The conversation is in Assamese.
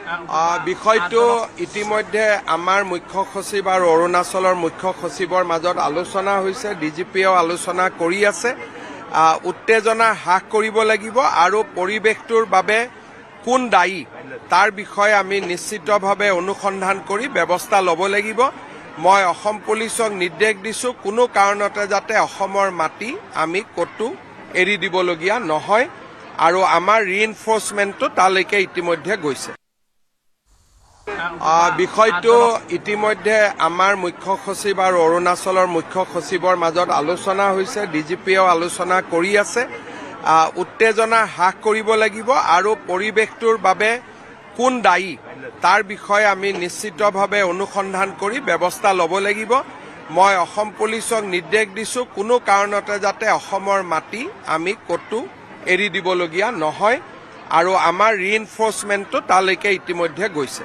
বিষয়টো ইতিমধ্যে আমাৰ মুখ্য সচিব আৰু অৰুণাচলৰ মুখ্য সচিবৰ মাজত আলোচনা হৈছে। ডিজিপিয়েও আলোচনা কৰি আছে। উত্তেজনা হ্ৰাস কৰিব লাগিব আৰু পৰিৱেশটোৰ বাবে কোন দায়ী তাৰ বিষয়ে আমি নিশ্চিতভাৱে অনুসন্ধান কৰি ব্যৱস্থা ল'ব লাগিব। মই অসম পুলিচক নিৰ্দেশ দিছোঁ, কোনো কাৰণতে যাতে অসমৰ মাটি আমি ক'তো এৰি দিবলগীয়া নহয় আৰু আমাৰ ৰিএনফৰ্চমেণ্টটো তালৈকে ইতিমধ্যে গৈছে। বিষয়টো ইতিমধ্যে আমাৰ মুখ্য সচিব আৰু অৰুণাচলৰ মুখ্য সচিবৰ মাজত আলোচনা হৈছে। ডিজিপিয়েও আলোচনা কৰি আছে। উত্তেজনা হ্ৰাস কৰিব লাগিব আৰু পৰিৱেশটোৰ বাবে কোন দায়ী তাৰ বিষয়ে আমি নিশ্চিতভাৱে অনুসন্ধান কৰি ব্যৱস্থা ল'ব লাগিব। মই অসম পুলিচক নিৰ্দেশ দিছোঁ, কোনো কাৰণতে যাতে অসমৰ মাটি আমি ক'তো এৰি দিবলগীয়া নহয় আৰু আমাৰ ৰিএনফৰ্চমেণ্টটো তালৈকে ইতিমধ্যে গৈছে।